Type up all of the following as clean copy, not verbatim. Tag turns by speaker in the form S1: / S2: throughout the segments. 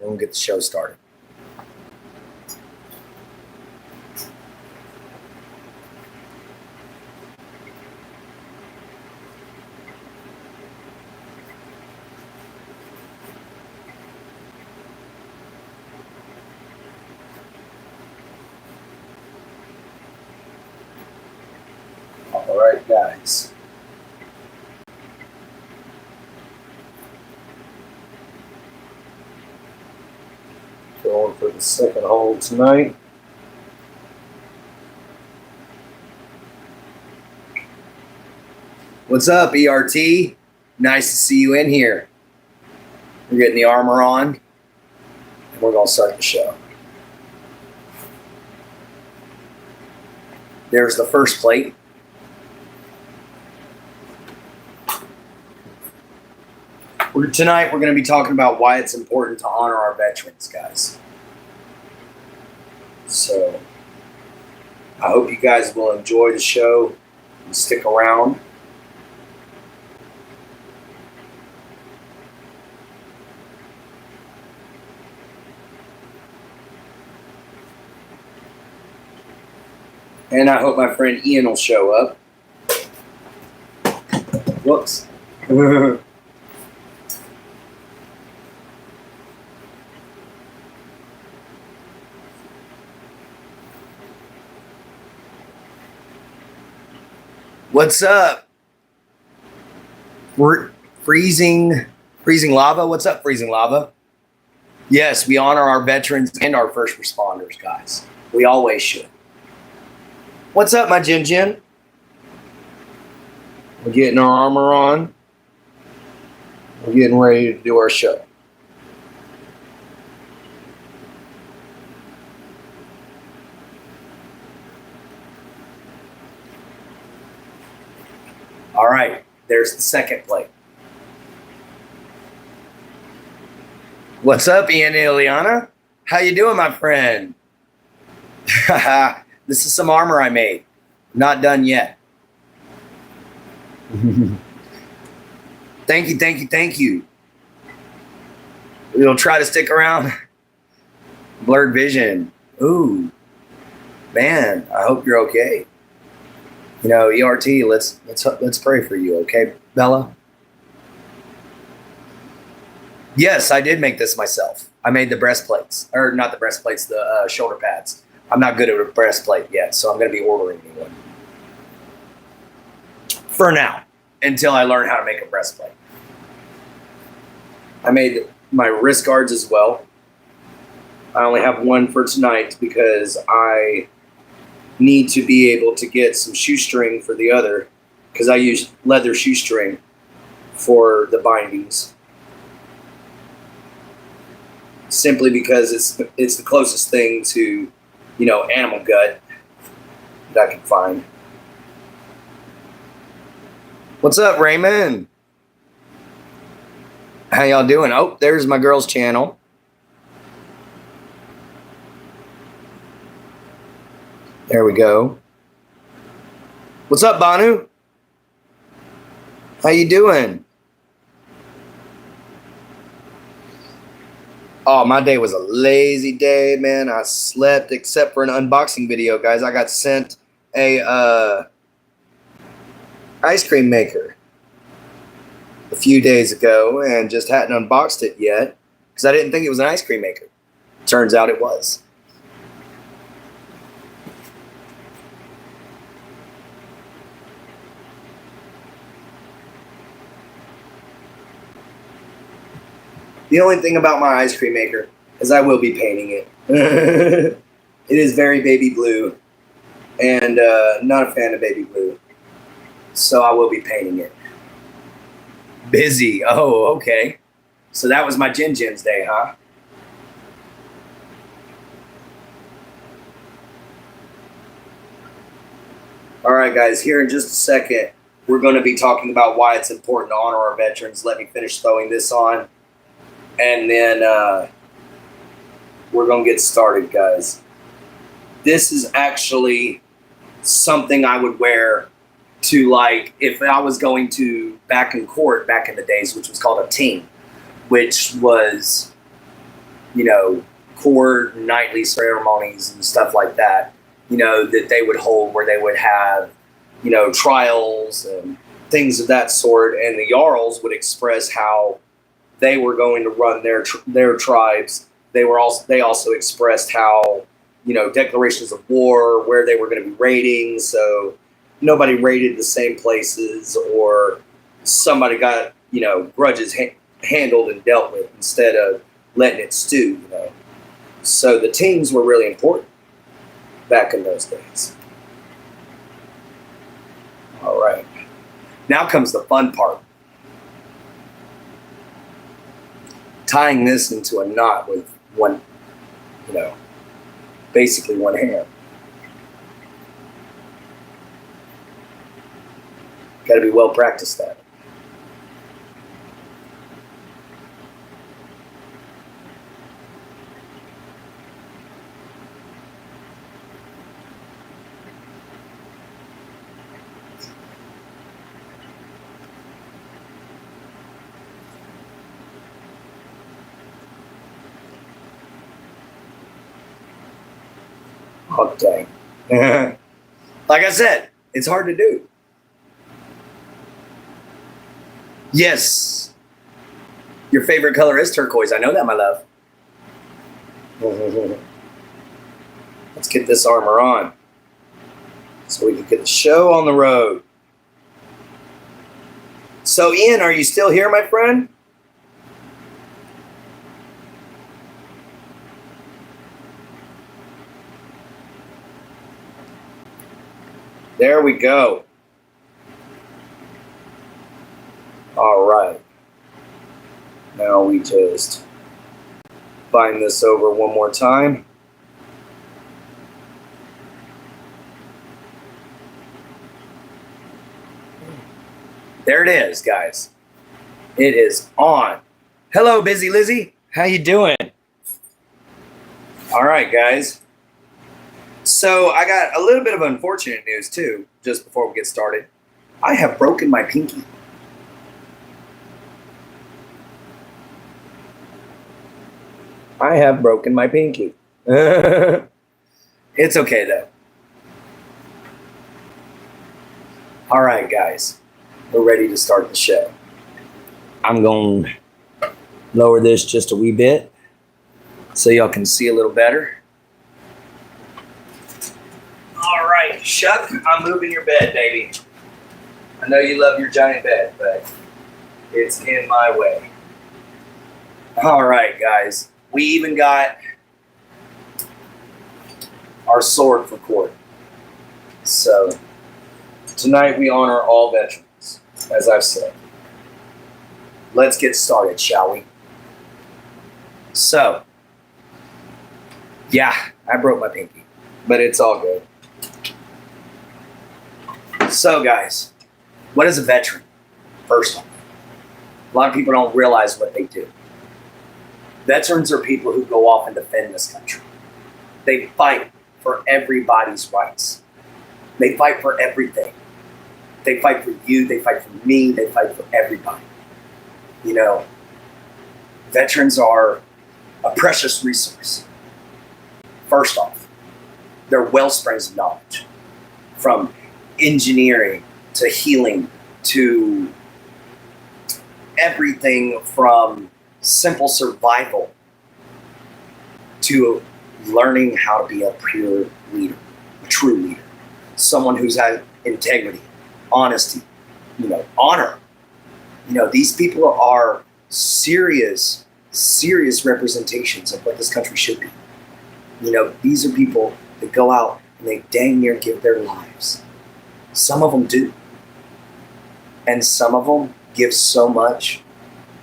S1: and we'll get the show started. All right, guys. Going for the second hole tonight. What's up, ERT? Nice to see you in here. We're getting the armor on, and we're going to start the show. There's the first plate. Tonight, we're going to be talking about why it's important to honor our veterans, guys. So, I hope you guys will enjoy the show and stick around. And I hope my friend Ian will show up. Whoops. What's up? Freezing lava? What's up, freezing lava? Yes, we honor our veterans and our first responders, guys. We always should. What's up, my Jin Jin? We're getting our armor on. We're getting ready to do our show. All right, there's the second plate. What's up, Ian and Ileana? How you doing, my friend? This is some armor I made. Not done yet. Thank you. We'll try to stick around. Blurred vision. Ooh, man, I hope you're okay. You know, ERT, let's pray for you, okay, Bella? Yes, I did make this myself. I made the breastplates, or not the breastplates, the shoulder pads. I'm not good at a breastplate yet, so I'm going to be ordering me one. For now, until I learn how to make a breastplate. I made my wrist guards as well. I only have one for tonight because I need to be able to get some shoestring for the other, because I use leather shoestring for the bindings. Simply because it's the closest thing to, you know, animal gut that I can find. What's up, Raymond? How y'all doing? Oh, there's my girl's channel. There we go. What's up, Banu? How you doing? Oh, my day was a lazy day, man. I slept except for an unboxing video, guys. I got sent a ice cream maker a few days ago and just hadn't unboxed it yet because I didn't think it was an ice cream maker. Turns out it was. The only thing about my ice cream maker is I will be painting it. It is very baby blue, and not a fan of baby blue. So I will be painting it. Busy. Oh, okay. So that was my Jin Jin's day, huh? All right, guys, here in just a second, we're going to be talking about why it's important to honor our veterans. Let me finish throwing this on. And then we're going to get started, guys. This is actually something I would wear to, like, if I was going to back in court back in the days, which was called a ting, which was court nightly ceremonies and stuff like that, that they would hold where they would have, trials and things of that sort. And the Jarls would express how they were going to run their tribes. They also expressed how, declarations of war, where they were going to be raiding. So nobody raided the same places, or somebody got, grudges handled and dealt with instead of letting it stew, So the teams were really important back in those days. All right. Now comes the fun part. Tying this into a knot with one, basically one hand. Got to be well practiced at it. Oh, dang. Like I said, it's hard to do. Yes. Your favorite color is turquoise. I know that, my love. Let's get this armor on so we can get the show on the road. So, Ian, are you still here, my friend? There we go. All right. Now we just bind this over one more time. There it is, guys. It is on. Hello, Busy Lizzie. How you doing? All right, guys. So I got a little bit of unfortunate news, too, just before we get started. I have broken my pinky. I have broken my pinky. It's okay, though. All right, guys. We're ready to start the show. I'm going to lower this just a wee bit so y'all can see a little better. All right, Chuck, I'm moving your bed, baby. I know you love your giant bed, but it's in my way. All right, guys. We even got our sword for court. So tonight we honor all veterans, as I've said. Let's get started, shall we? So, yeah, I broke my pinky, but it's all good. So, guys, what is a veteran? First off, a lot of people don't realize what they do. Veterans are people who go off and defend this country. They fight for everybody's rights. They fight for everything. They fight for you. They fight for me. They fight for everybody. Veterans are a precious resource. First off, they're wellsprings of knowledge, from engineering to healing to everything from simple survival to learning how to be a pure leader, a true leader, someone who's had integrity, honesty, honor. These people are serious representations of what this country should be. These are people that go out and they dang near give their lives. Some of them do. And some of them give so much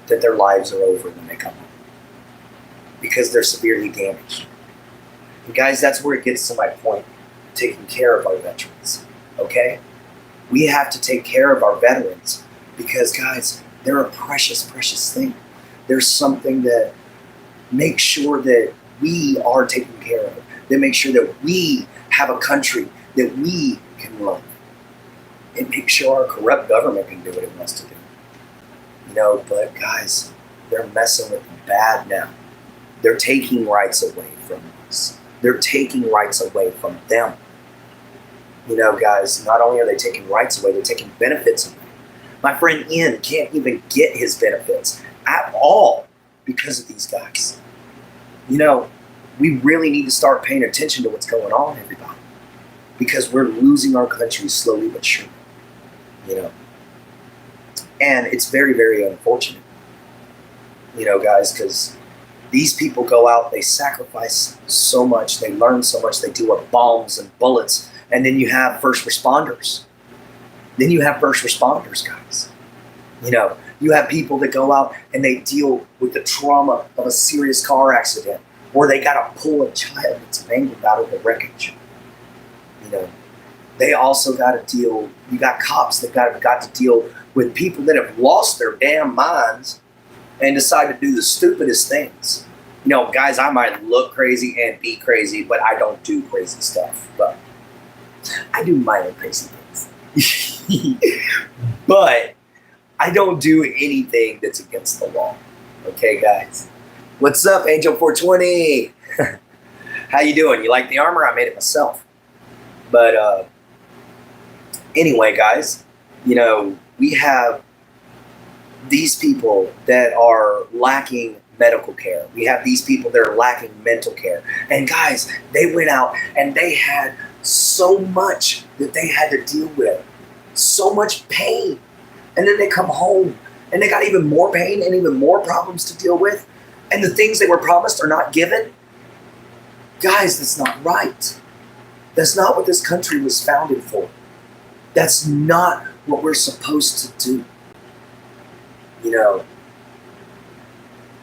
S1: that their lives are over when they come home because they're severely damaged. And guys, that's where it gets to my point, taking care of our veterans, okay? We have to take care of our veterans because, guys, they're a precious, precious thing. There's something that makes sure that we are taken care of, that makes sure that we have a country that we can run. It makes sure our corrupt government can do what it wants to do. But guys, they're messing with bad now. They're taking rights away from us. They're taking rights away from them. You know, guys, not only are they taking rights away, they're taking benefits away. My friend Ian can't even get his benefits at all because of these guys. You know, we really need to start paying attention to what's going on, everybody, because we're losing our country slowly but surely. You know, and it's very, very unfortunate. You know, guys, because these people go out, they sacrifice so much, they learn so much, they deal with bombs and bullets, and then you have first responders. Guys. You know, you have people that go out and they deal with the trauma of a serious car accident, or they got to pull a child that's mangled out of the wreckage. You know, they also got to deal, you got cops that got to deal with people that have lost their damn minds and decide to do the stupidest things. You know, guys, I might look crazy and be crazy, but I don't do crazy stuff. But I do minor crazy things. But I don't do anything that's against the law. Okay, guys? What's up, Angel 420? How you doing? You like the armor? I made it myself. But anyway, guys, you know, we have these people that are lacking medical care. We have these people that are lacking mental care. And guys, they went out and they had so much that they had to deal with. So much pain. And then they come home and they got even more pain and even more problems to deal with. And the things they were promised are not given. Guys, that's not right. That's not what this country was founded for. That's not what we're supposed to do. You know,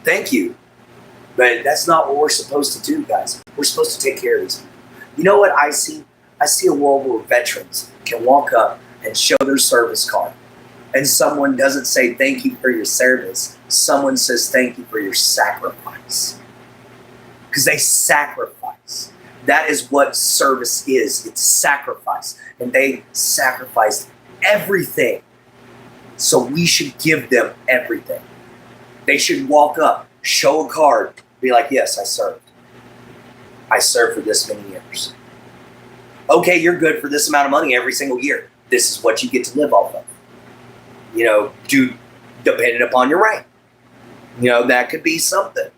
S1: thank you. But that's not what we're supposed to do, guys. We're supposed to take care of these people. You know what I see? I see a world where veterans can walk up and show their service card. And someone doesn't say thank you for your service. Someone says thank you for your sacrifice. Because they sacrifice. That is what service is. It's sacrifice. And they sacrificed everything. So we should give them everything. They should walk up, show a card, be like, yes, I served. I served for this many years. Okay, you're good for this amount of money every single year. This is what you get to live off of. You know, depending upon your rank. You know, that could be something.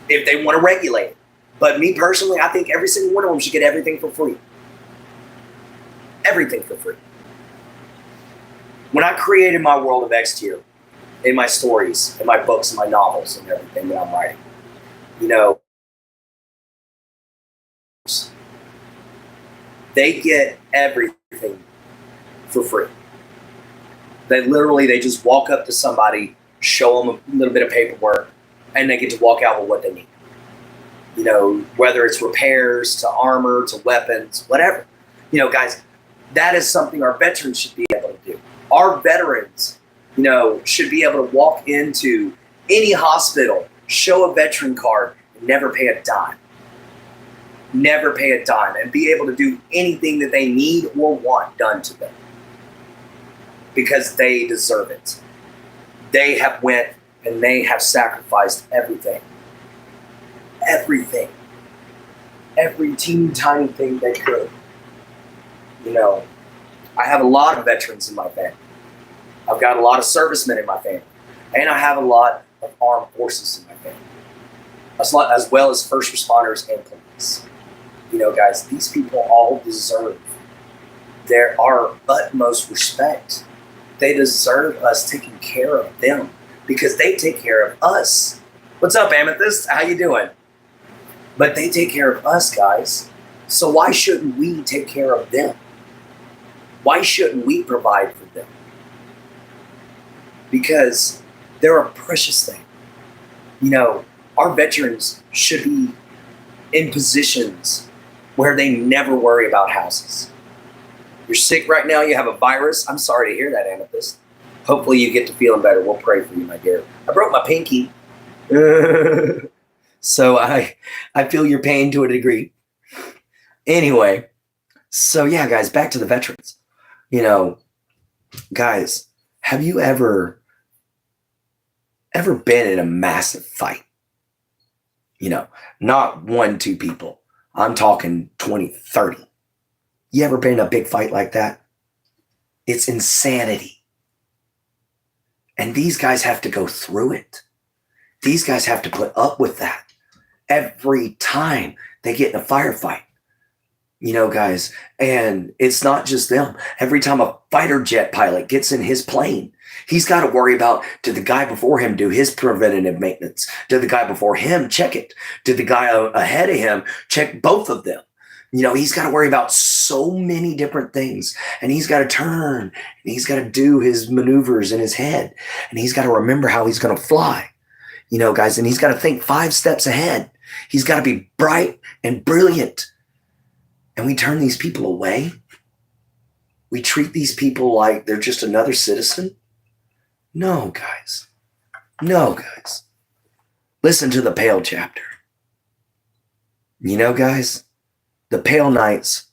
S1: If they want to regulate it. But me personally, I think every single one of them should get everything for free. Everything for free. When I created my world of X tier, in my stories, in my books, and my novels, and everything that I'm writing, you know, they get everything for free. They just walk up to somebody, show them a little bit of paperwork, and they get to walk out with what they need. You know, whether it's repairs to armor to weapons, whatever. You know, guys, that is something our veterans should be able to do. Our veterans, you know, should be able to walk into any hospital, show a veteran card, and never pay a dime. Never pay a dime, and be able to do anything that they need or want done to them. Because they deserve it. They have went and they have sacrificed everything. Everything. Every teeny tiny thing they could. You know, I have a lot of veterans in my family. I've got a lot of servicemen in my family. And I have a lot of armed forces in my family. As well as first responders and police. You know, guys, these people all deserve our utmost respect. They deserve us taking care of them because they take care of us. What's up, Amethyst? How you doing? But they take care of us, guys. So why shouldn't we take care of them? Why shouldn't we provide for them? Because they're a precious thing. You know, our veterans should be in positions where they never worry about houses. You're sick right now, you have a virus. I'm sorry to hear that, Amethyst. Hopefully you get to feeling better. We'll pray for you, my dear. I broke my pinky. So I feel your pain to a degree. Anyway, so yeah, guys, back to the veterans. You know, guys, have you ever been in a massive fight?
S2: Not 1, 2 people. I'm talking 20, 30. You ever been in a big fight like that? It's insanity. And these guys have to go through it. These guys have to put up with that every time they get in a firefight. Guys, and it's not just them. Every time a fighter jet pilot gets in his plane, he's got to worry about, did the guy before him do his preventative maintenance? Did the guy before him check it? Did the guy ahead of him check both of them? He's got to worry about so many different things, and he's got to turn, and he's got to do his maneuvers in his head, and he's got to remember how he's going to fly, guys, and he's got to think 5 steps ahead. He's got to be bright and brilliant. And we turn these people away. We treat these people like they're just another citizen. No, guys. No, guys. Listen to the Pale chapter. Guys, the Pale Knights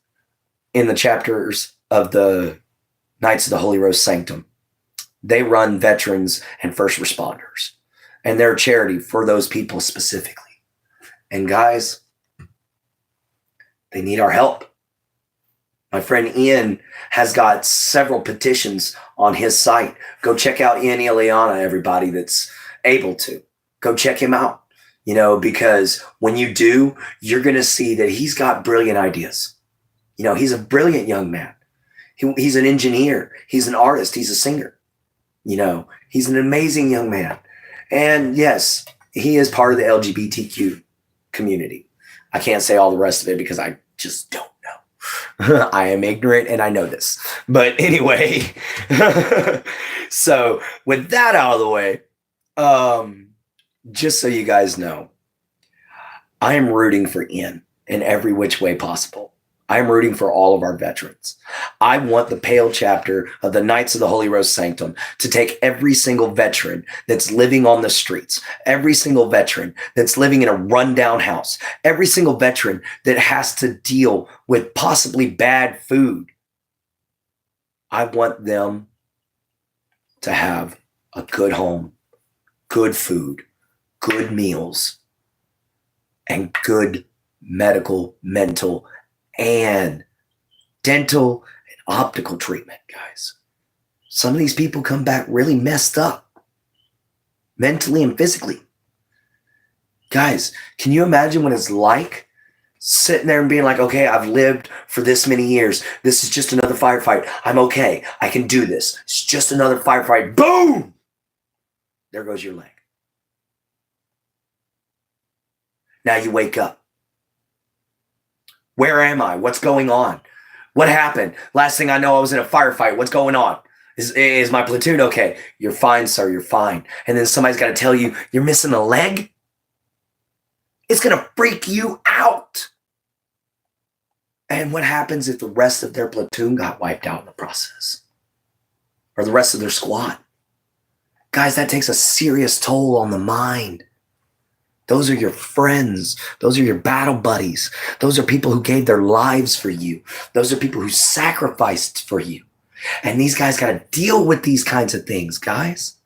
S2: in the chapters of the Knights of the Holy Rose Sanctum, they run veterans and first responders. And they're a charity for those people specifically. And guys, they need our help. My friend Ian has got several petitions on his site. Go check out Ian Ileana, everybody that's able to. Go check him out, because when you do, you're going to see that he's got brilliant ideas. He's a brilliant young man. He's an engineer. He's an artist. He's a singer. He's an amazing young man. And yes, he is part of the LGBTQ community. I can't say all the rest of it because I just don't know. I am ignorant and I know this. But anyway, so with that out of the way, just so you guys know, I am rooting for Ian in every which way possible. I'm rooting for all of our veterans. I want the Pale chapter of the Knights of the Holy Rose Sanctum to take every single veteran that's living on the streets, every single veteran that's living in a rundown house, every single veteran that has to deal with possibly bad food. I want them to have a good home, good food, good meals, and good medical, mental, and dental and optical treatment, guys. Some of these people come back really messed up, mentally and physically. Guys, can you imagine what it's like sitting there and being like, okay, I've lived for this many years. This is just another firefight. I'm okay. I can do this. It's just another firefight. Boom! There goes your leg. Now you wake up. Where am I? What's going on? What happened? Last thing I know, I was in a firefight. What's going on? Is my platoon okay? You're fine, sir. You're fine. And then somebody's got to tell you you're missing a leg? It's going to freak you out. And what happens if the rest of their platoon got wiped out in the process? Or the rest of their squad? Guys, that takes a serious toll on the mind. Those are your friends. Those are your battle buddies. Those are people who gave their lives for you. Those are people who sacrificed for you. And these guys got to deal with these kinds of things, guys.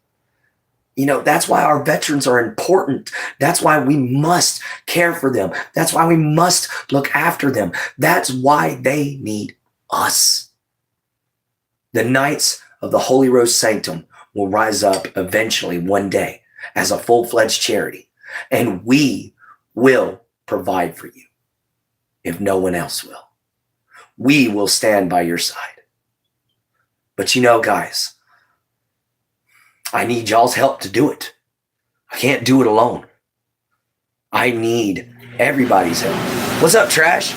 S2: That's why our veterans are important. That's why we must care for them. That's why we must look after them. That's why they need us. The Knights of the Holy Rose Sanctum will rise up eventually one day as a full-fledged charity. And we will provide for you if no one else will. We will stand by your side. But guys, I need y'all's help to do it. I can't do it alone. I need everybody's help. What's up, Trash?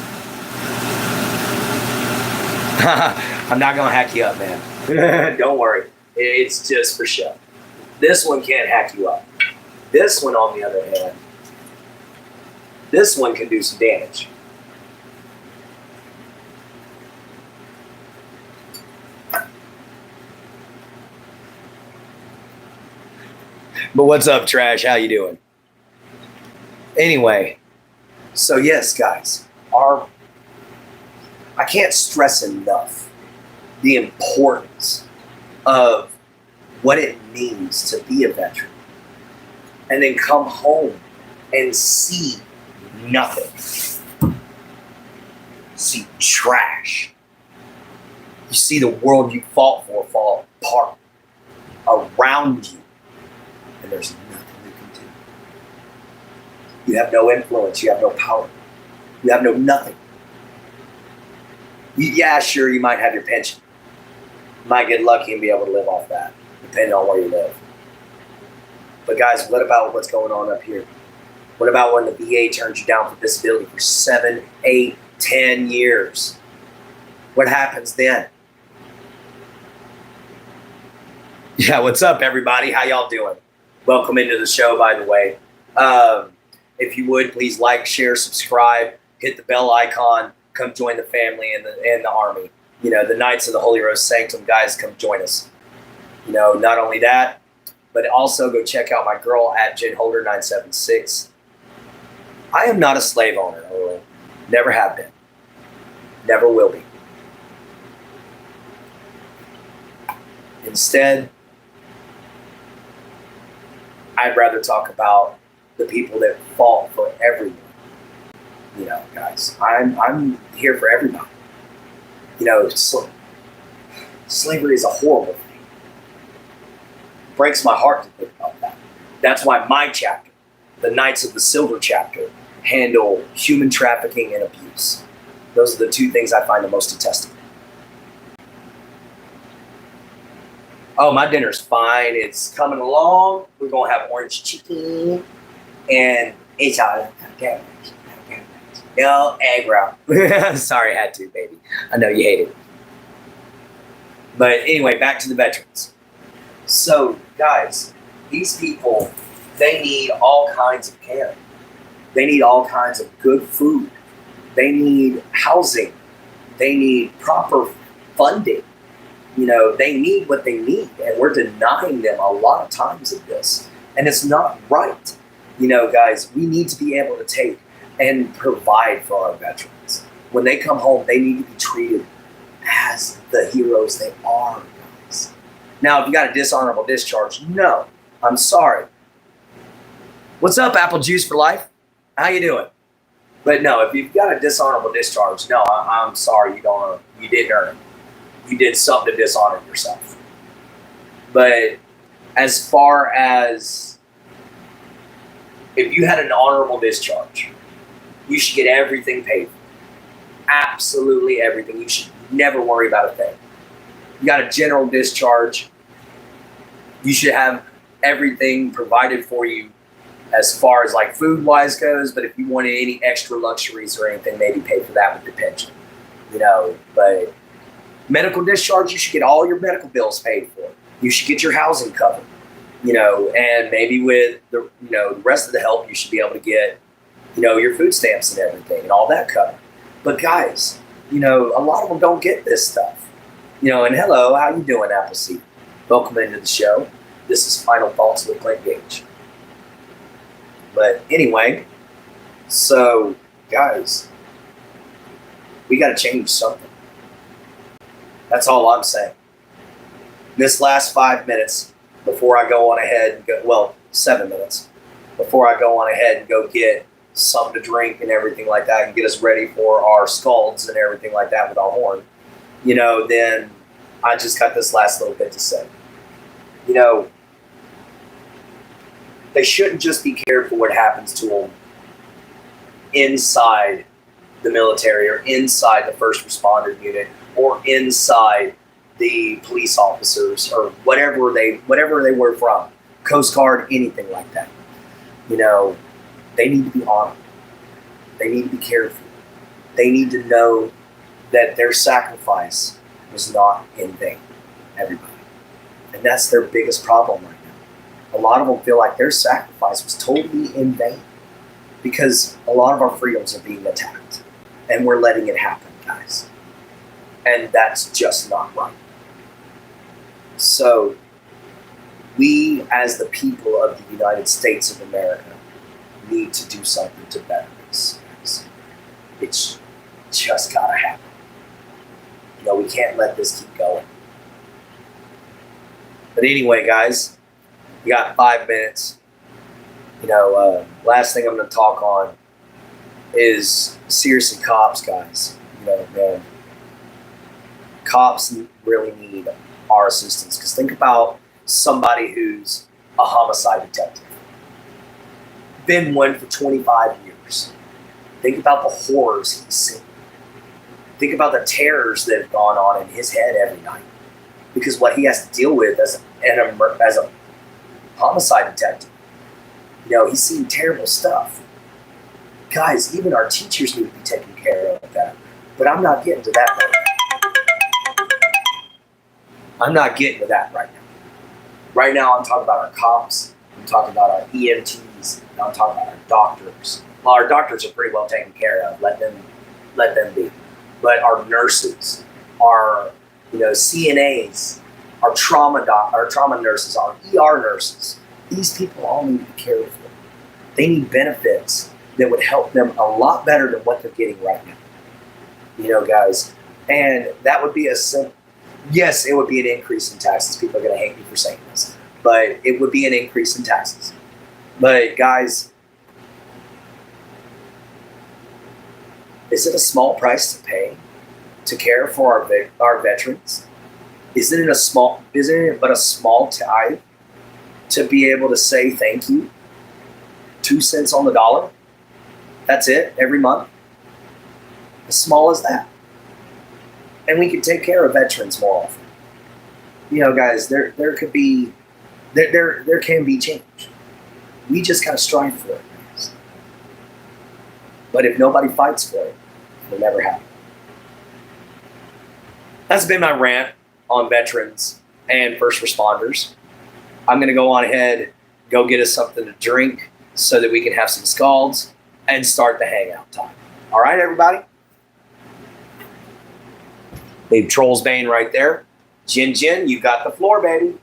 S2: I'm not going to hack you up, man. Don't worry. It's just for show. This one can't hack you up. This one, on the other hand, this one can do some damage. But what's up, Trash? How you doing? Anyway, so yes, guys, I can't stress enough the importance of what it means to be a veteran. And then come home
S1: and see nothing. See trash. You see the world you fought for fall apart around you, and there's nothing you can do. You have no influence. You have no power. You have no nothing. Yeah, sure, you might have your pension. You might get lucky and be able to live off that, depending on where you live. But guys, what about what's going on up here? What about when the VA turns you down for disability for 7, 8, 10 years? What happens then? Yeah, what's up, everybody? How y'all doing? Welcome into the show, by the way. If you would, please like, share, subscribe, hit the bell icon, come join the family and the army. You know, the Knights of the Holy Rose Sanctum, guys, come join us. You know, not only that, but also go check out my girl at JenHolder976. I am not a slave owner, Earl. Never have been. Never will be. Instead, I'd rather talk about the people that fought for everyone. You know, guys, I'm here for everybody. You know, slavery is a horrible thing. It breaks my heart to think about that. That's why my chapter, the Knights of the Silver chapter, handle human trafficking and abuse. Those are the two things I find the most detestable. Oh, my dinner's fine. It's coming along. We're going to have orange chicken. And it's all okay. No egg roll. Sorry, I had to, baby. I know you hate it. But anyway, back to the veterans. So, guys, these people, they need all kinds of care. They need all kinds of good food. They need housing. They need proper funding. You know, they need what they need, and we're denying them a lot of times of this. And it's not right. You know, guys, we need to be able to take and provide for our veterans. When they come home, they need to be treated as the heroes they are, guys. Now, if you got a dishonorable discharge, no, I'm sorry. What's up, Apple Juice for Life? How you doing? But no, if you've got a dishonorable discharge, no, I'm sorry, you didn't earn it. You did something to dishonor yourself. But as far as if you had an honorable discharge, you should get everything paid for. Absolutely everything. You should never worry about a thing. You got a general discharge, you should have everything provided for you as far as like food-wise goes, but if you wanted any extra luxuries or anything, maybe pay for that with your pension. You know, but medical discharge, you should get all your medical bills paid for. You should get your housing covered, you know, and maybe with the rest of the help, you should be able to get, you know, your food stamps and everything and all that covered. But guys, you know, a lot of them don't get this stuff, you know. And hello, how you doing, Appleseed? Welcome into the show. This is Final Thoughts with Clint Gage. But anyway, so guys, we got to change something. That's all I'm saying. This last 5 minutes before I go on ahead and go, 7 minutes before I go on ahead and go get something to drink and everything like that and get us ready for our skulls and everything like that with our horn, you know, then I just got this last little bit to say. You know, they shouldn't just be cared for what happens to them inside the military or inside the first responder unit or inside the police officers or whatever they were from, Coast Guard, anything like that. You know, they need to be honored. They need to be cared for. They need to know that their sacrifice was not in vain, everybody. And that's their biggest problem right now. A lot of them feel like their sacrifice was totally in vain because a lot of our freedoms are being attacked. And we're letting it happen, guys. And that's just not right. So, we as the people of the United States of America need to do something to better this. It's just gotta happen. You know, we can't let this keep going. But anyway, guys, we got 5 minutes.
S2: Last thing I'm going to talk on is seriously cops, guys. Man, cops really need our assistance, because think about somebody who's a homicide detective, been one for 25 years. Think about the horrors he's seen. Think about the terrors that have gone on in his head every night, because what he has to deal with as a homicide detective. He's seen terrible stuff. Guys, even our teachers need to be taken care of that. But I'm not getting to that right now. I'm not getting to that right now. Right now, I'm talking about our cops. I'm talking about our EMTs. And I'm talking about our doctors. Well, our doctors are pretty well taken care of. Let them be. But our nurses, our CNAs, our trauma nurses, our ER nurses, these people all need to be cared for. They need benefits that would help them a lot better than what they're getting right now. Guys. And that would be yes, it would be an increase in taxes. People are going to hate me for saying this, but it would be an increase in taxes. But guys, is it a small price to pay to care for our veterans? Isn't it but a small tithe to be able to say thank you? 2 cents on the dollar. That's it every month. As small as that. And we could take care of veterans more often. Guys, there can be change. We just gotta strive for it. Guys. But if nobody fights for it, it'll never happen. That's been my rant on veterans and first responders. I'm gonna go on ahead, go get us something to drink so that we can have some scalds and start the hangout time. All right, everybody? Leave Troll's Bane right there. Jin, you got the floor, baby.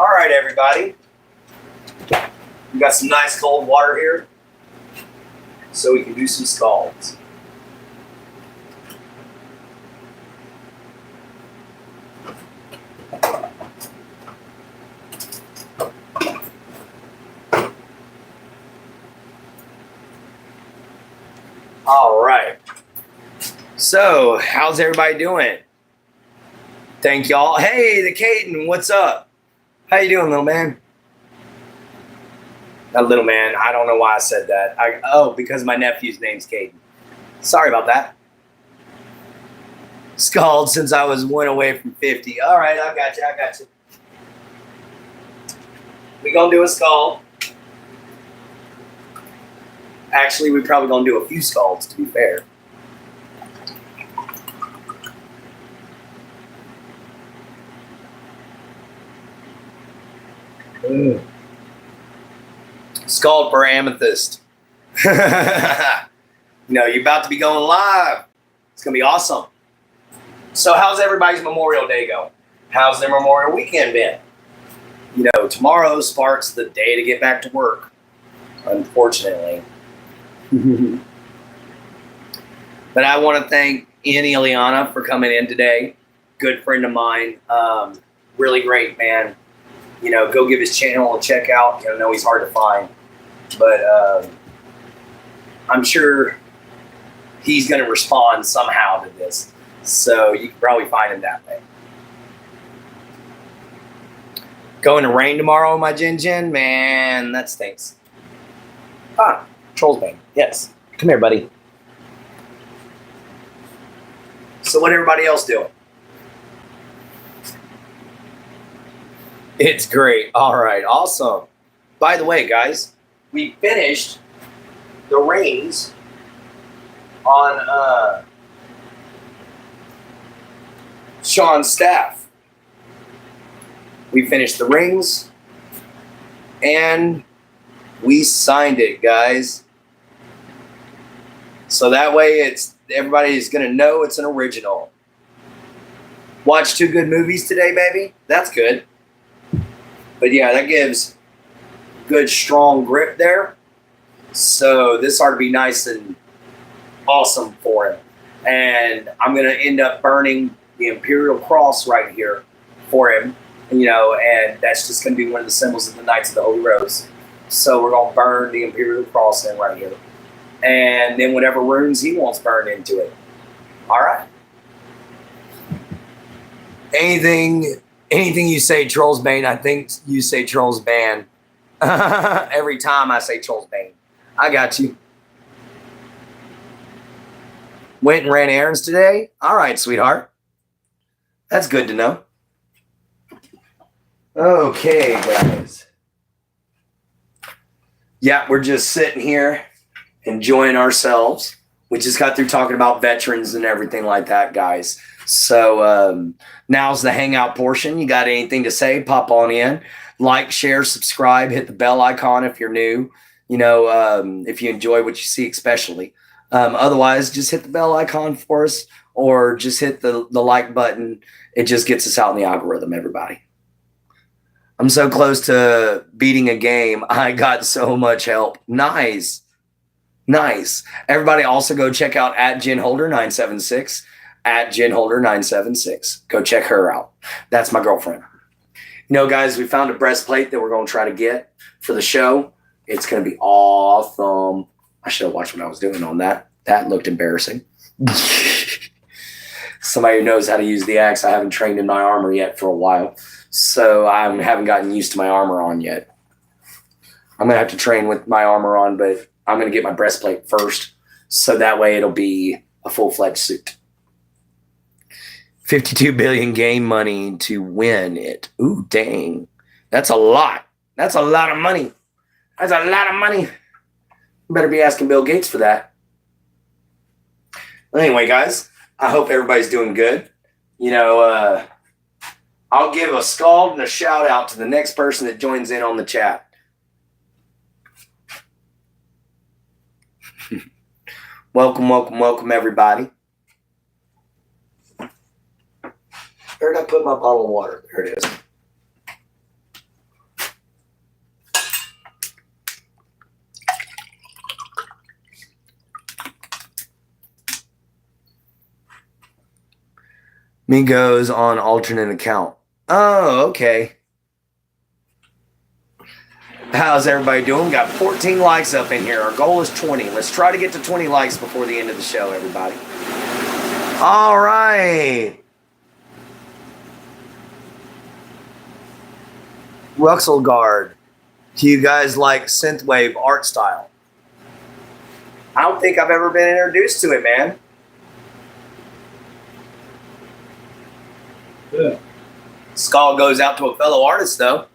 S2: All right, everybody. We got some nice cold water here, so we can do some scalds. All right. So, how's everybody doing? Thank y'all. Hey, the Caden, what's up? How you doing, little man? Not little man. I don't know why I said that. Because my nephew's name's Caden. Sorry about that. Scald since I was 1 away from 50. All right, I got you. We gonna do a scald. Actually, we probably gonna do a few scalds, to be fair. Scald for Amethyst. You're about to be going live. It's going to be awesome. So how's everybody's Memorial Day going? How's their Memorial Weekend been? Tomorrow sparks the day to get back to work, unfortunately. But I want to thank Ian Ileana for coming in today. Good friend of mine. Really great man. Go give his channel a check out. I know he's hard to find, but I'm sure he's going to respond somehow to this. So you can probably find him that way. Going to rain tomorrow, my Jin? Man, that stinks. Troll's Bane. Yes. Come here, buddy. So what everybody else doing? It's great. All right, awesome. By the way, guys, we finished the rings on Sean's staff. We finished the rings and we signed it, guys. So that way everybody's gonna know it's an original. Watch 2 good movies today, baby. That's good. But yeah, that gives good strong grip there. So this ought to be nice and awesome for him. And I'm gonna end up burning the Imperial Cross right here for him. And that's just gonna be one of the symbols of the Knights of the Holy Rose. So we're gonna burn the Imperial Cross in right here. And then whatever runes he wants burned into it. All right. Anything you say, Trolls Bane, I think you say Trolls Ban. Every time I say Trolls Bane. I got you. Went and ran errands today? All right, sweetheart. That's good to know. Okay, guys. Yeah, we're just sitting here enjoying ourselves. We just got through talking about veterans and everything like that, guys. So now's the hangout portion. You got anything to say, pop on in. Like, share, subscribe, hit the bell icon if you're new. If you enjoy what you see especially. Otherwise, just hit the bell icon for us or just hit the like button. It just gets us out in the algorithm, everybody. I'm so close to beating a game. I got so much help. Nice. Everybody also go check out @JenHolder976. @JenHolder976. Go check her out. That's my girlfriend. Guys, we found a breastplate that we're going to try to get for the show. It's going to be awesome. I should have watched what I was doing on that. That looked embarrassing. Somebody who knows how to use the axe. I haven't trained in my armor yet for a while. So I haven't gotten used to my armor on yet. I'm going to have to train with my armor on, but I'm going to get my breastplate first. So that way it'll be a full-fledged suit. 52 billion game money to win it. Ooh, dang. That's a lot. That's a lot of money. That's a lot of money. You better be asking Bill Gates for that. Anyway, guys, I hope everybody's doing good. I'll give a scald and a shout out to the next person that joins in on the chat. Welcome, everybody. Where did I put my bottle of water? There it is. Me goes on alternate account. Oh, okay. How's everybody doing? Got 14 likes up in here. Our goal is 20. Let's try to get to 20 likes before the end of the show, everybody. All right. Ruxelgard. Do you guys like synthwave art style? I don't think I've ever been introduced to it, man. Yeah. Skull goes out to a fellow artist, though.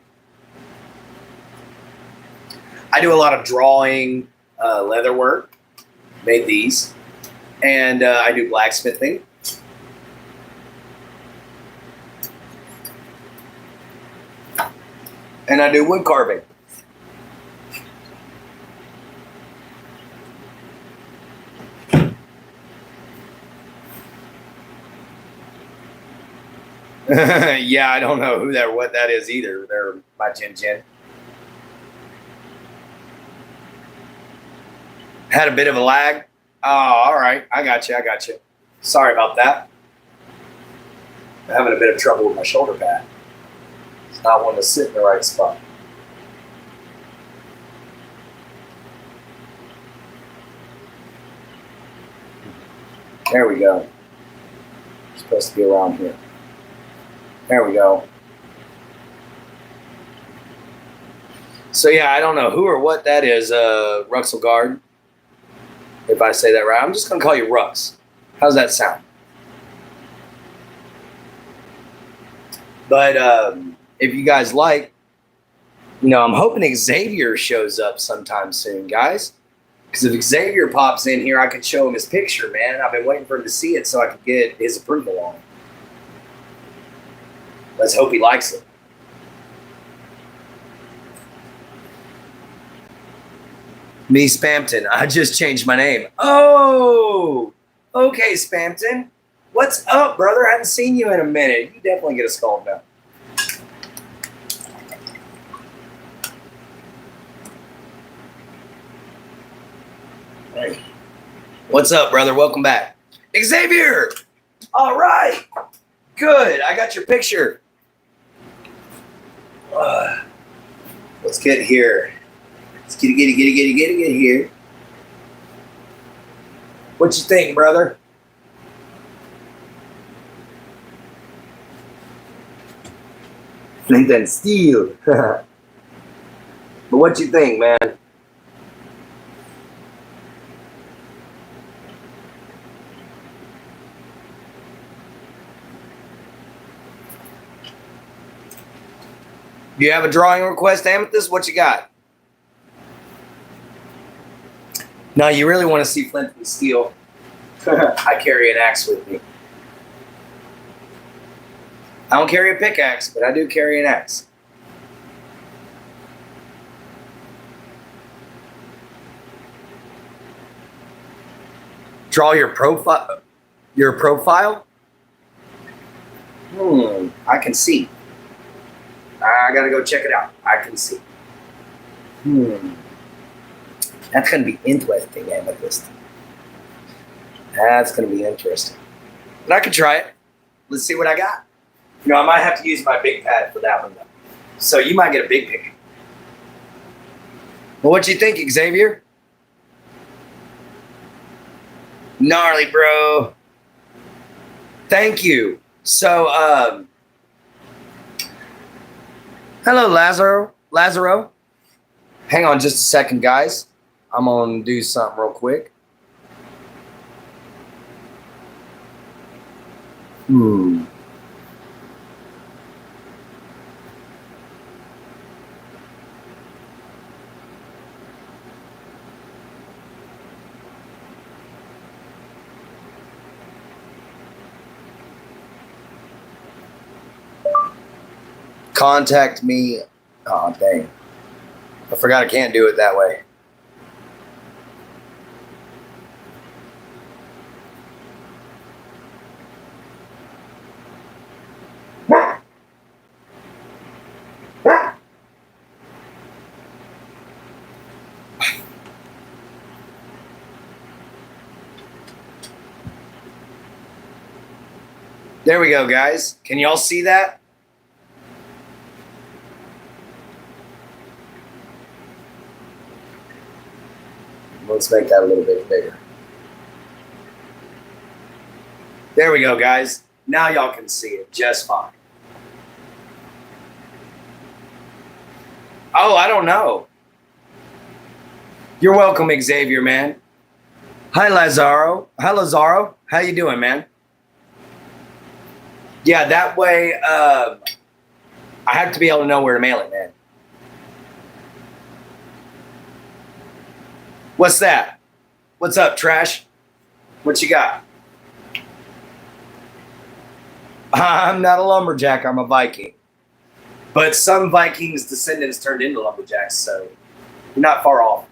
S2: I do a lot of drawing, leather work. Made these. And I do blacksmithing. And I do wood carving. Yeah, I don't know what that is either. They're my Jin. Had a bit of a lag. Oh, all right. I got you. Sorry about that. I'm having a bit of trouble with my shoulder pad. It's not wanting to sit in the right spot. There we go. It's supposed to be around here. There we go. So yeah, I don't know who or what that is, Ruxelgard. If I say that right, I'm just gonna call you Rux. How's that sound? But if you guys like, I'm hoping Xavier shows up sometime soon, guys. Because if Xavier pops in here, I could show him his picture, man. I've been waiting for him to see it so I could get his approval on it. Let's hope he likes it. Me, Spampton. I just changed my name. Oh, okay, Spampton. What's up, brother? I haven't seen you in a minute. You definitely get a skull now. Hey. What's up, brother? Welcome back. Xavier! All right. Good. I got your picture. Let's get here. Let's get here. What you think, brother? Flint and steel. But what you think, man? Do you have a drawing request, Amethyst? What you got? No, you really want to see Flint and Steel. I carry an axe with me. I don't carry a pickaxe, but I do carry an axe. Draw your profile. Your profile? I can see. I gotta go check it out. I can see. That's gonna be interesting, Amethyst. That's gonna be interesting. But I can try it. Let's see what I got. I might have to use my big pad for that one, though. So you might get a big pick. Well, what you think, Xavier? Gnarly, bro. Thank you. So, hello, Lazaro. Hang on just a second, guys. I'm going to do something real quick. Contact me. Oh, dang. I forgot I can't do it that way. There we go, guys. Can y'all see that? Let's make that a little bit bigger. There we go, guys. Now y'all can see it just fine. Oh, I don't know. You're welcome, Xavier, man. Hi, Lazaro. Hi, Lazaro. How you doing, man? Yeah, that way I have to be able to know where to mail it, man. What's that? What's up, Trash? What you got? I'm not a lumberjack. I'm a Viking. But some Vikings' descendants turned into lumberjacks, so you're not far off.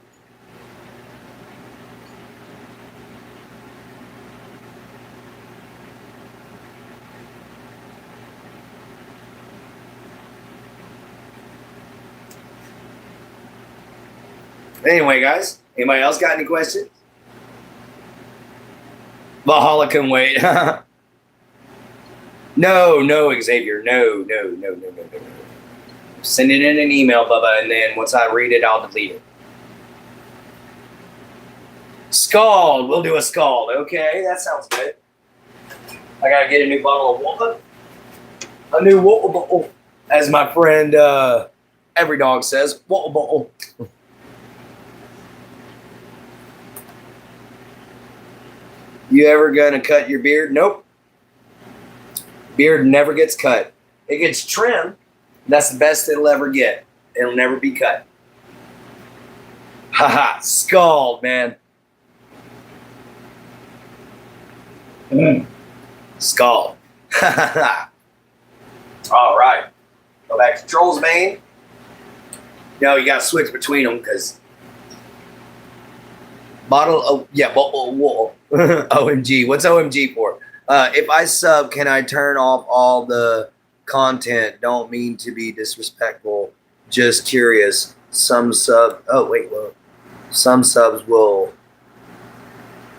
S2: Anyway, guys, anybody else got any questions? Valhalla can wait. No, Xavier. No. Send it in an email, Bubba, and then once I read it, I'll delete it. Scald. We'll do a scald. Okay, that sounds good. I gotta get a new bottle of water. A new water bottle. As my friend Every Dog says, water bottle. You ever gonna cut your beard? Nope. Beard never gets cut. It gets trimmed. That's the best it'll ever get. It'll never be cut. Haha, scald, man. Scald. All right. Go back to Troll's Bane. No, you got to switch between them because bottle of, yeah, whoa. OMG. What's OMG for? If I sub, can I turn off all the content? Don't mean to be disrespectful. Just curious. Some subs will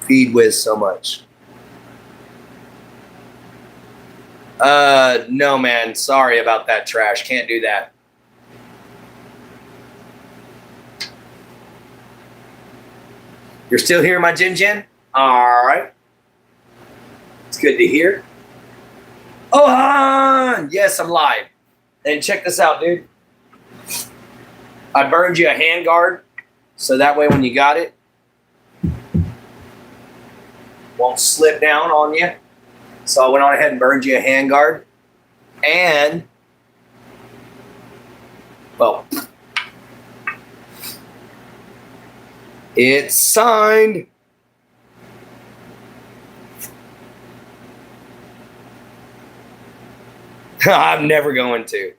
S2: feed with so much. No, man. Sorry about that, Trash. Can't do that. You're still here, my Jin Jin? All right. It's good to hear. Oh, Han! Yes, I'm live. And check this out, dude. I burned you a handguard, so that way when you got it, won't slip down on you. So I went on ahead and burned you a handguard. And, well, it's signed. I'm never going to.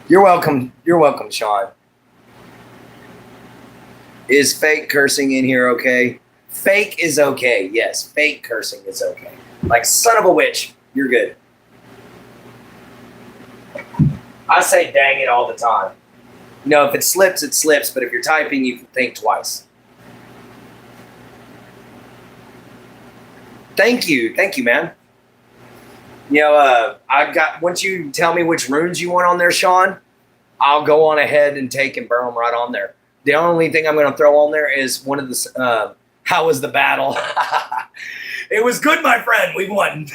S2: You're welcome. You're welcome, Sean. Is fake cursing in here okay? Fake is okay. Yes, fake cursing is okay. Like son of a witch, you're good. I say dang it all the time. You know, if it slips, it slips. But if you're typing, you can think twice. Thank you, man. You know, once you tell me which runes you want on there, Sean, I'll go on ahead and take and burn them right on there. The only thing I'm going to throw on there is one of the, how was the battle? It was good, my friend. We won.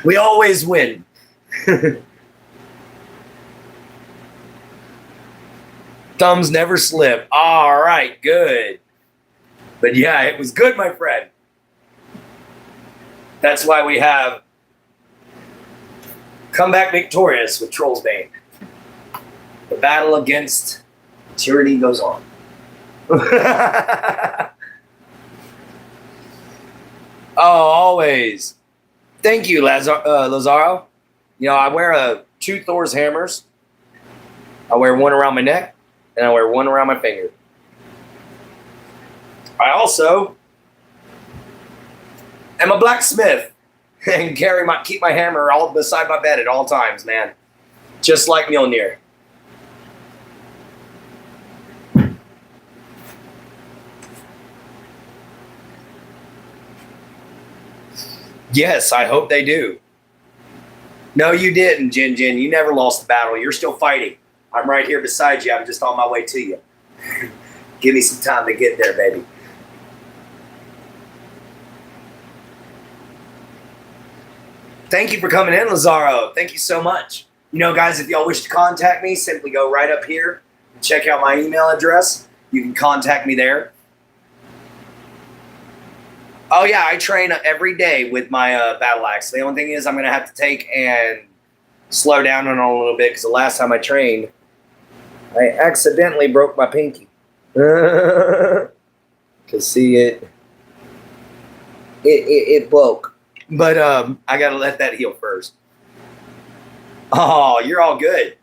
S2: We always win. Thumbs never slip. All right, good. But yeah, it was good, my friend. That's why we have come back victorious with Troll's Bane. The battle against tyranny goes on. Oh, always. Thank you, Lazaro. You know, I wear two Thor's hammers. I wear one around my neck, and I wear one around my finger. I also am a blacksmith and keep my hammer all beside my bed at all times, man. Just like Mjolnir. Yes, I hope they do. No, you didn't, Jin Jin. You never lost the battle. You're still fighting. I'm right here beside you. I'm just on my way to you. Give me some time to get there, baby. Thank you for coming in, Lazaro. Thank you so much. You know, guys, if y'all wish to contact me, simply go right up here and check out my email address. You can contact me there. Oh, yeah, I train every day with my battle axe. The only thing is I'm going to have to take and slow down on it a little bit because the last time I trained, I accidentally broke my pinky. Because, see, it broke. But I got to let that heal first. Oh, you're all good.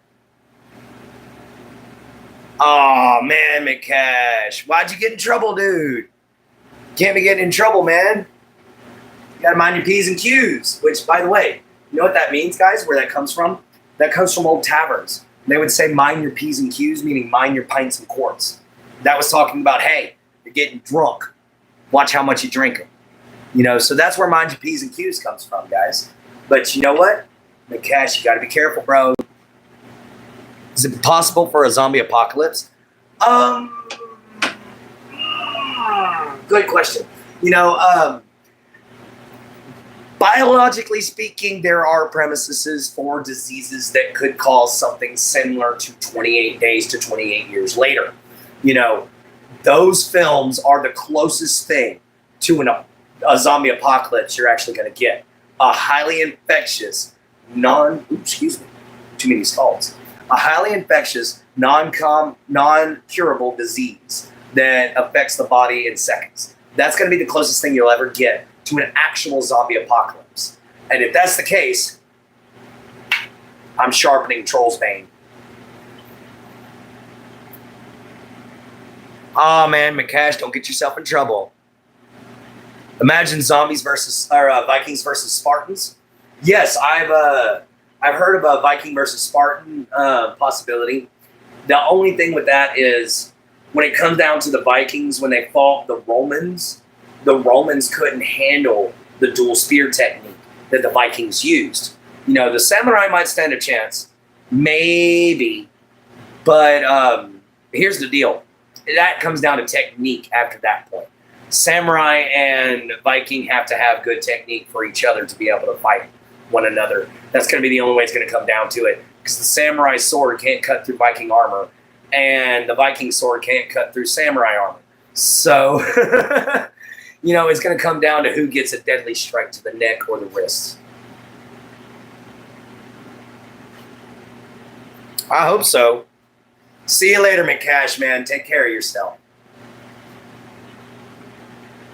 S2: Oh, man, McCash. Why'd you get in trouble, dude? Can't be getting in trouble, man. You gotta mind your P's and Q's, which, by the way, you know what that means, guys, where that comes from? That comes from old taverns. They would say mind your P's and Q's, meaning mind your pints and quarts. That was talking about, hey, you're getting drunk. Watch how much you drink them. You know, so that's where mind your P's and Q's comes from, guys. But you know what? McCash, you gotta be careful, bro. Is it possible for a zombie apocalypse? Good question. You know, biologically speaking, there are premises for diseases that could cause something similar to 28 days to 28 years later. You know, those films are the closest thing to a zombie apocalypse you're actually going to get. A highly infectious excuse me, too many stalls. A highly infectious, non-curable disease that affects the body in seconds. That's going to be the closest thing you'll ever get to an actual zombie apocalypse. And if that's the case, I'm sharpening Troll's Bane. Oh man, McCash, don't get yourself in trouble. Imagine Vikings versus Spartans. Yes, I've heard of a Viking versus Spartan possibility. The only thing with that is when it comes down to the Vikings, when they fought the Romans couldn't handle the dual spear technique that the Vikings used. You know, the samurai might stand a chance, maybe, but here's the deal. That comes down to technique after that point. Samurai and Viking have to have good technique for each other to be able to fight one another. That's going to be the only way it's going to come down to it, because the samurai sword can't cut through Viking armor, and the Viking sword can't cut through samurai armor. So, you know, it's going to come down to who gets a deadly strike to the neck or the wrists. I hope so. See you later, McCash, man. Take care of yourself.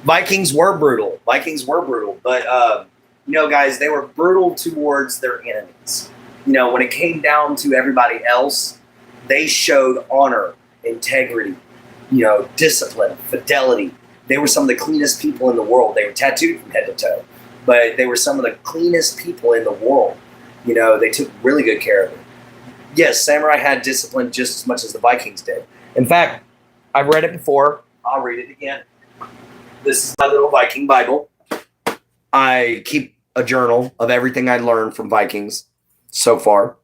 S2: Vikings were brutal, but you know, guys, they were brutal towards their enemies. You know, when it came down to everybody else, they showed honor, integrity, you know, discipline, fidelity. They were some of the cleanest people in the world. They were tattooed from head to toe, but they were some of the cleanest people in the world. You know, they took really good care of it. Yes, samurai had discipline just as much as the Vikings did. In fact, I've read it before. I'll read it again. This is my little Viking Bible. I keep a journal of everything I learned from Vikings so far.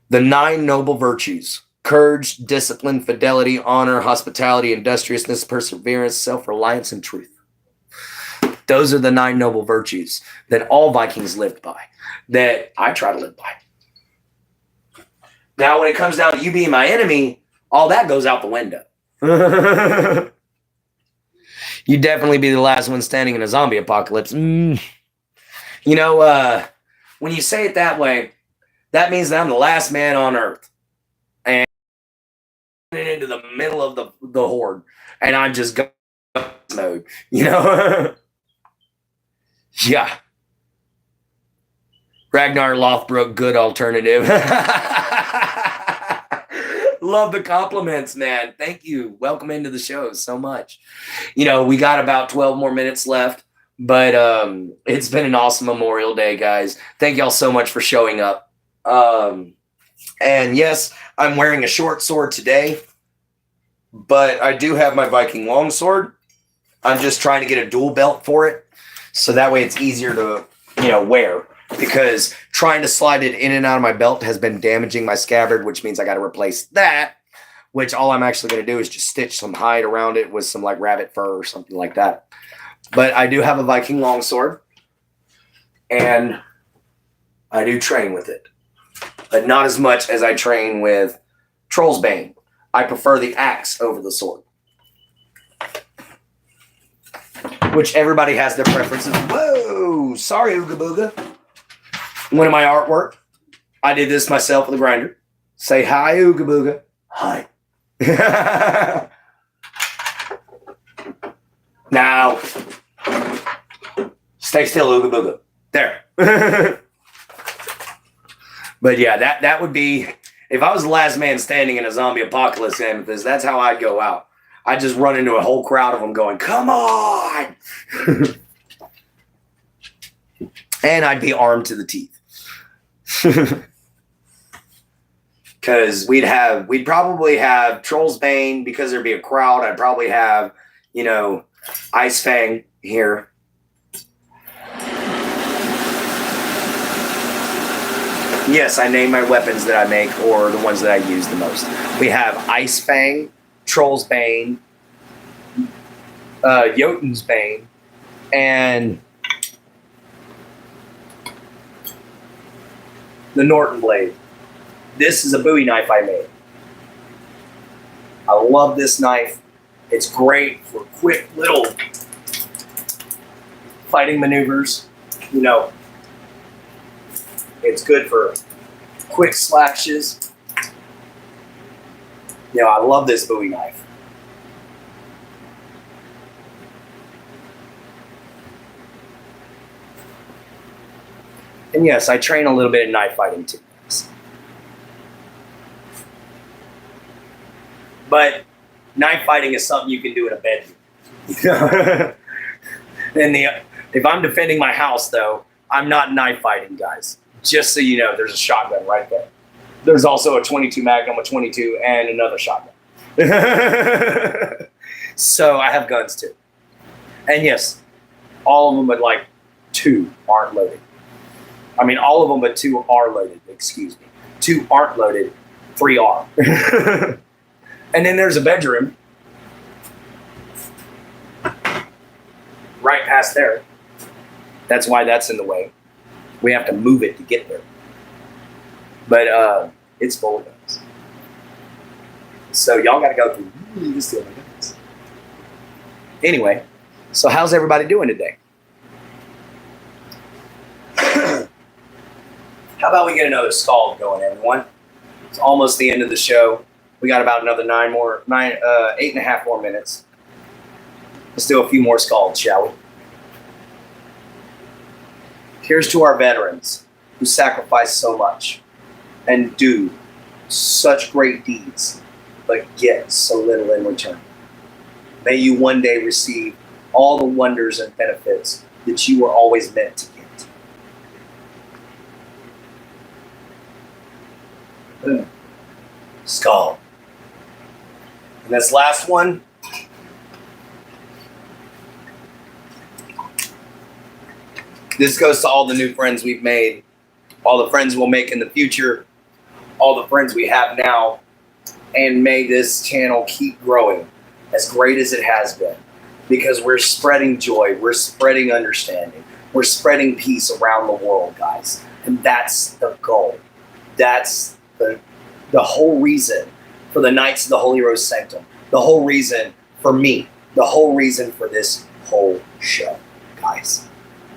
S2: The 9 noble virtues: courage, discipline, fidelity, honor, hospitality, industriousness, perseverance, self-reliance, and truth. Those are the 9 noble virtues that all Vikings lived by, that I try to live by. Now, when it comes down to you being my enemy, all that goes out the window. You'd definitely be the last one standing in a zombie apocalypse. You know, when you say it that way, that means that I'm the last man on Earth. And into the middle of the horde. And I'm just going mode, you know? Yeah. Ragnar Lothbrok, good alternative. Love the compliments, man. Thank you. Welcome into the show so much. You know, we got about 12 more minutes left, but it's been an awesome Memorial Day, guys. Thank y'all so much for showing up. And yes, I'm wearing a short sword today, but I do have my Viking longsword. I'm just trying to get a dual belt for it, so that way it's easier to, you know, wear. Because trying to slide it in and out of my belt has been damaging my scabbard, which means I got to replace that, which all I'm actually going to do is just stitch some hide around it with some like rabbit fur or something like that. But I do have a Viking longsword, and I do train with it, but not as much as I train with Troll's Bane. I prefer the axe over the sword, which everybody has their preferences. Whoa, sorry, Ooga Booga. One of my artwork, I did this myself with a grinder. Say hi, Ooga Booga. Hi. Now, stay still, Ooga Booga. There. But yeah, that would be, if I was the last man standing in a zombie apocalypse, Amethyst, that's how I'd go out. I'd just run into a whole crowd of them going, come on! And I'd be armed to the teeth. Because we'd probably have Troll's Bane, because there'd be a crowd. I'd probably have, you know, Ice Fang here. Yes, I name my weapons that I make, or the ones that I use the most. We have Ice Fang, Troll's Bane, Jotun's Bane, and the Norton blade. This is a Bowie knife I made. I love this knife. It's great for quick little fighting maneuvers. You know,
S1: It's good for quick slashes. You know, I love this Bowie knife. And yes, I train a little bit in knife fighting too. But knife fighting is something you can do in a bedroom. And if I'm defending my house, though, I'm not knife fighting, guys. Just so you know, there's a shotgun right there. There's also a 22 Magnum, a 22, and another shotgun. So I have guns too. And yes, all of them but like 2 aren't loaded. I mean, all of them but 2 are loaded, excuse me. 2 aren't loaded, 3 are. And then there's a bedroom right past there. That's why that's in the way. We have to move it to get there. But it's full of guns. So y'all got to go through. You can steal my guns. Anyway, so how's everybody doing today? How about we get another scald going, everyone? It's almost the end of the show. We got about another 8.5 more minutes. Let's do a few more scalds, shall we? Here's to our veterans who sacrifice so much and do such great deeds, but get so little in return. May you one day receive all the wonders and benefits that you were always meant to get. Skull. And this last one, this goes to all the new friends we've made, all the friends we'll make in the future, all the friends we have now, and may this channel keep growing as great as it has been, because we're spreading joy, we're spreading understanding, we're spreading peace around the world, guys. And that's the goal. That's the whole reason for the Knights of the Holy Rose Sanctum, the whole reason for me, the whole reason for this whole show, guys.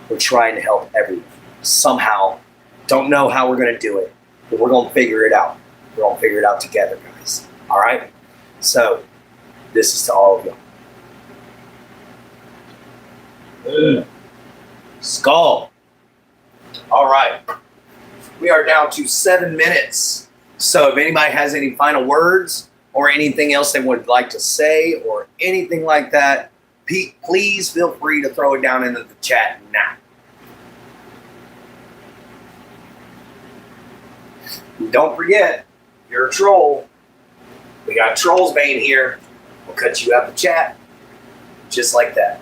S1: We're trying to help everyone. Somehow, don't know how we're going to do it, but we're going to figure it out. We're going to figure it out together, guys. All right? So, this is to all of you. Skull. All right. We are down to 7 minutes. So if anybody has any final words or anything else they would like to say or anything like that, please feel free to throw it down into the chat now. Don't forget, you're a troll. We got Trolls Bane here. We'll cut you out the chat. Just like that.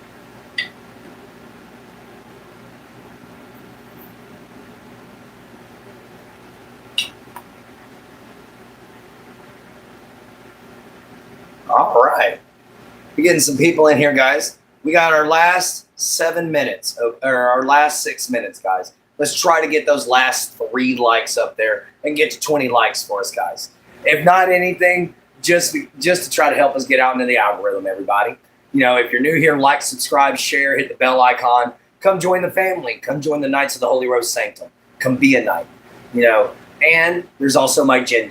S1: All right. We're getting some people in here, guys. We got our last 7 minutes, or our last 6 minutes, guys. Let's try to get those last 3 likes up there and get to 20 likes for us, guys. If not anything, just to try to help us get out into the algorithm, everybody. You know, if you're new here, like, subscribe, share, hit the bell icon. Come join the family. Come join the Knights of the Holy Rose Sanctum. Come be a knight. You know, and there's also my Jen.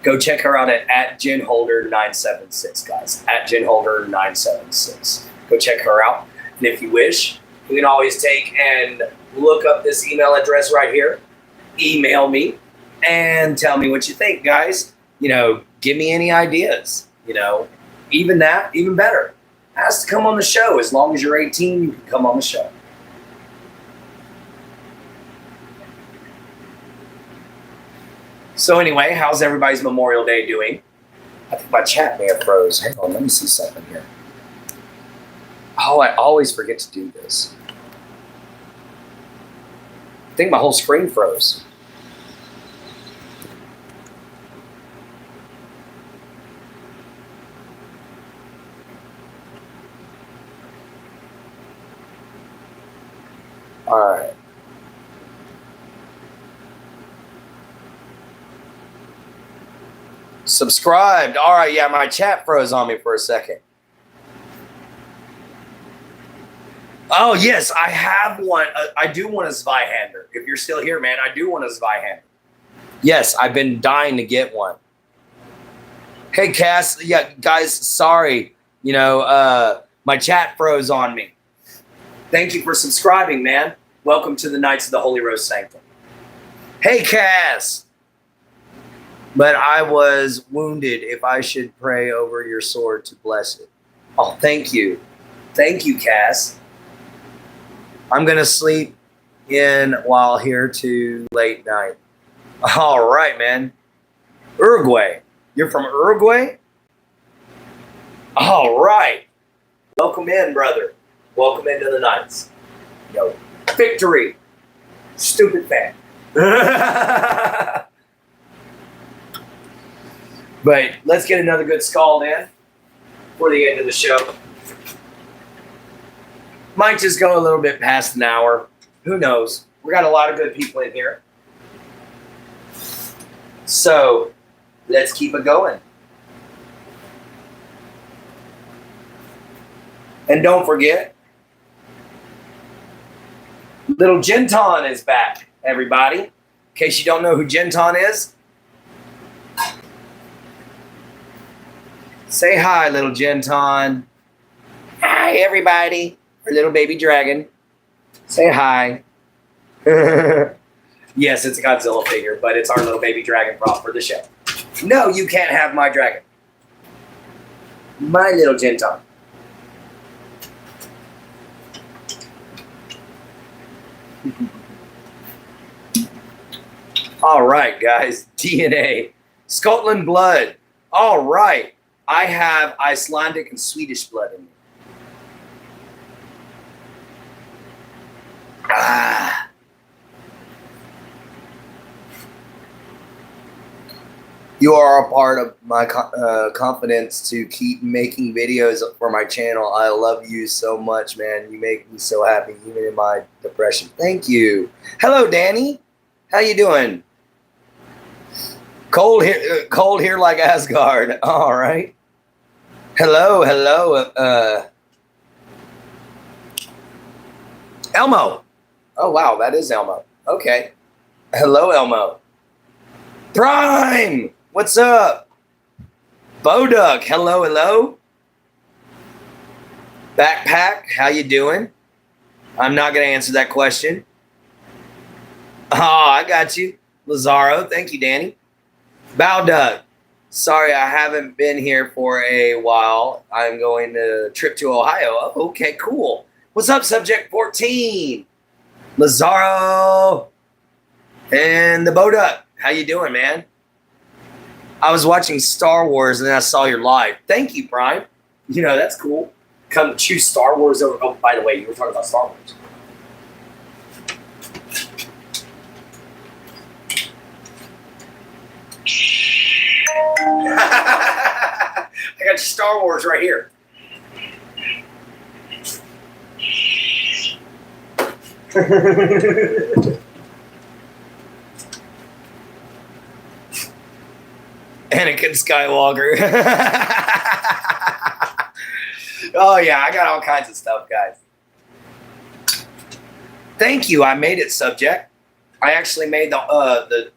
S1: Go check her out at JenHolder976, guys. At JenHolder976. Go check her out. And if you wish, you can always take and look up this email address right here. Email me and tell me what you think, guys. You know, give me any ideas. You know, even that, even better. Ask to come on the show. As long as you're 18, you can come on the show. So anyway, how's everybody's Memorial Day doing? I think my chat may have froze. Hang on, let me see something here. Oh, I always forget to do this. I think my whole screen froze. All right. Subscribed. All right, yeah, my chat froze on me for a second.
S2: Oh, yes, I have one. I do want a Zweihander. If you're still here, man, I do want a Zweihander. Yes, I've been dying to get one. Hey, Cass. Yeah, guys, sorry. You know, my chat froze on me. Thank you for subscribing, man. Welcome to the Knights of the Holy Rose Sanctum. Hey, Cass. But I was wounded if I should pray over your sword to bless it. Oh, thank you. Thank you, Cass. I'm going to sleep in while here to late night. All right, man. Uruguay. You're from Uruguay? All right. Welcome in, brother. Welcome into the Knights. Yo, victory. Stupid fan. But let's get another good scald in for the end of the show. Might just go a little bit past an hour. Who knows? We got a lot of good people in here. So let's keep it going. And don't forget, little Genton is back, everybody. In case you don't know who Genton is, say hi, little Genton. Hi, everybody. Our little baby dragon. Say hi. Yes, it's a Godzilla figure, but it's our little baby dragon prop for the show. No, you can't have my dragon. My little Genton. All right, guys. DNA. Scotland blood. All right. I have Icelandic and Swedish blood in me. Ah. You are a part of my confidence to keep making videos for my channel. I love you so much, man. You make me so happy, even in my depression. Thank you. Hello, Danny. How you doing? Cold here like Asgard. All right. Hello. Elmo. Oh, wow, that is Elmo. Okay. Hello, Elmo. Prime. What's up? Boduck. Hello. Backpack. How you doing? I'm not going to answer that question. Oh, I got you. Lazaro. Thank you, Danny. Bowduck. Sorry, I haven't been here for a while. I'm going to trip to Ohio. Oh, okay, cool. What's up, Subject 14? Lazaro. And the Boduck. How you doing, man? I was watching Star Wars and then I saw your live. Thank you, Prime. You know, that's cool. Come choose Star Wars over... Oh, by the way, you were talking about Star Wars. I got your Star Wars right here. Anakin Skywalker. Oh yeah, I got all kinds of stuff, guys. Thank you. I made it, Subject. I actually made the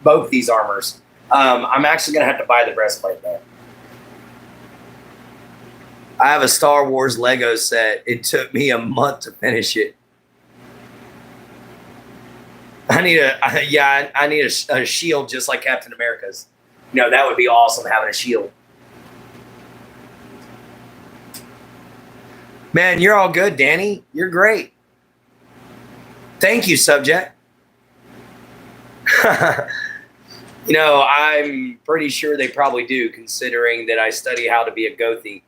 S2: both these armors. I'm actually gonna have to buy the breastplate though. I have a Star Wars Lego set. It took me a month to finish it. I need a shield just like Captain America's. You know, that would be awesome, having a shield. Man, you're all good, Danny. You're great. Thank you, Subject. You know, I'm pretty sure they probably do, considering that I study how to be a Gothi.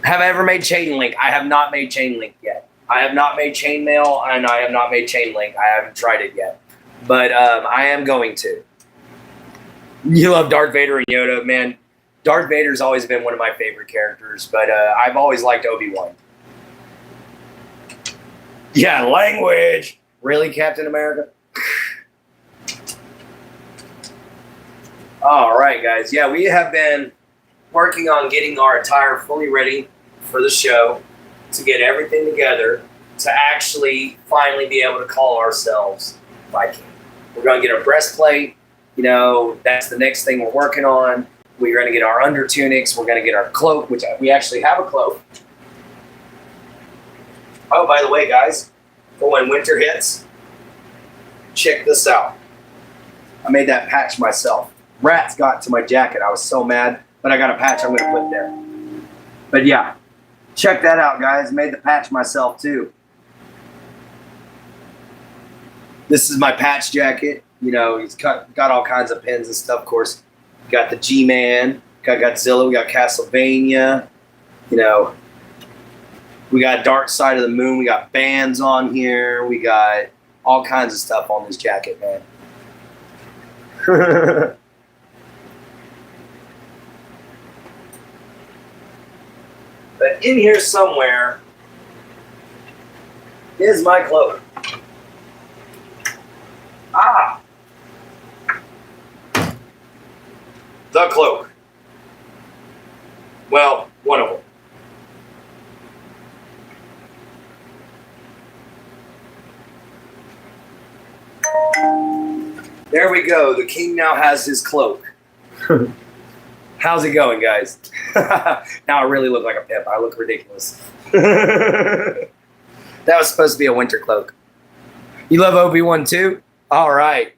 S2: Have I ever made chain link? I have not made chain link yet. I have not made chainmail, and I have not made chain link. I haven't tried it yet. But I am going to. You love Darth Vader and Yoda, man. Darth Vader's always been one of my favorite characters, but I've always liked Obi-Wan. Yeah, language. Really, Captain America? All right, guys. Yeah, we have been working on getting our attire fully ready for the show. to get everything together to actually finally be able to call ourselves Viking. We're going to get our breastplate. You know, that's the next thing we're working on. We're going to get our under tunics. We're going to get our cloak, which we actually have a cloak. Oh, by the way, guys, for when winter hits, check this out. I made that patch myself. Rats got to my jacket. I was so mad, but I got a patch I'm going to put there. But yeah, check that out, guys. Made the patch myself, too. This is my patch jacket. You know, he's got all kinds of pins and stuff, of course. Got the G-Man, got Godzilla, we got Castlevania, you know. We got Dark Side of the Moon, we got bands on here, we got all kinds of stuff on this jacket, man. But in here somewhere is my cloak. Ah! The cloak. Well, one of them. There we go. The king now has his cloak. How's it going, guys? Now I really look like a pimp. I look ridiculous. That was supposed to be a winter cloak. You love Obi-Wan too? All right.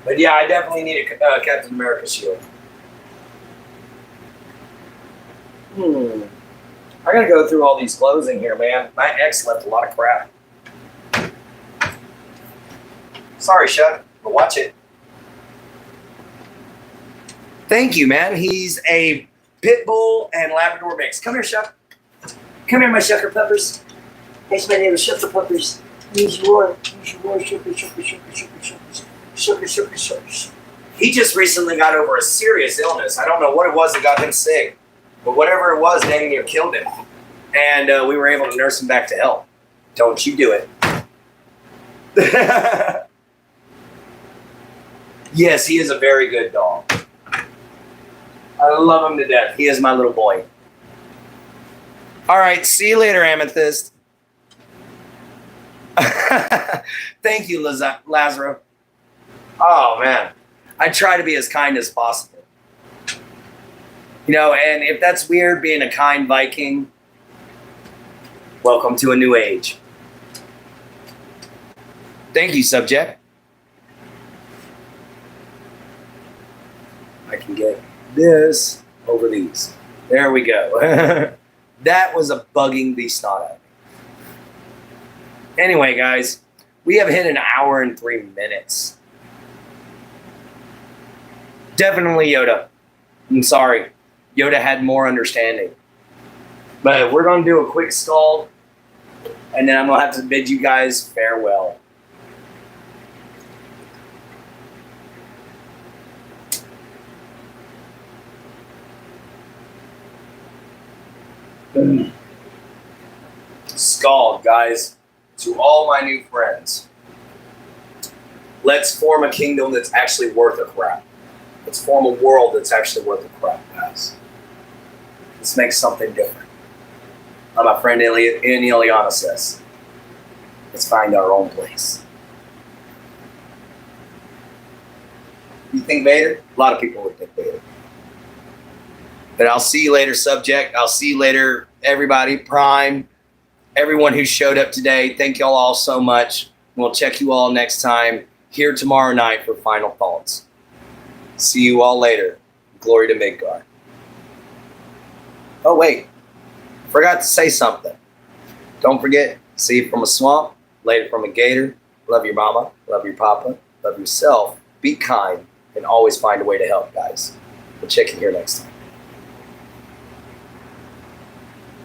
S2: But yeah, I definitely need a Captain America shield. I gotta go through all these clothes in here, man. My ex left a lot of crap. Sorry, Chuck, but watch it. Thank you, man. He's a pit bull and Labrador mix. Come here, Chuck. Come here, my Shucker Puppers. Yes, my name is Shucker Puppers. Yes, you are. Yes, you are. Shucker. He just recently got over a serious illness. I don't know what it was that got him sick, but whatever it was, dang near killed him. And we were able to nurse him back to health. Don't you do it. Yes, he is a very good dog. I love him to death. He is my little boy. All right, see you later, Amethyst. Thank you, Lazaro. Oh, man. I try to be as kind as possible. You know, and if that's weird, being a kind Viking, welcome to a new age. Thank you, subject. I can get this over these. There we go. That was a bugging the snot out of me. Anyway, guys, we have hit an hour and 3 minutes. Definitely Yoda. I'm sorry. Yoda had more understanding. But we're going to do a quick skull, and then I'm going to have to bid you guys farewell. Scald, guys. To all my new friends, let's form a kingdom that's actually worth a crap. Let's form a world that's actually worth a crap, guys. Let's make something different. Like my friend Ileana says, let's find our own place. You think Vader? A lot of people would think Vader. But I'll see you later, subject. I'll see you later, everybody. Prime. Everyone who showed up today, thank y'all all so much. We'll check you all next time here tomorrow night for final thoughts. See you all later. Glory to Midgard. Oh, wait. Forgot to say something. Don't forget, see it from a swamp, later from a gator. Love your mama, love your papa, love yourself. Be kind, and always find a way to help, guys. We'll check you here next time.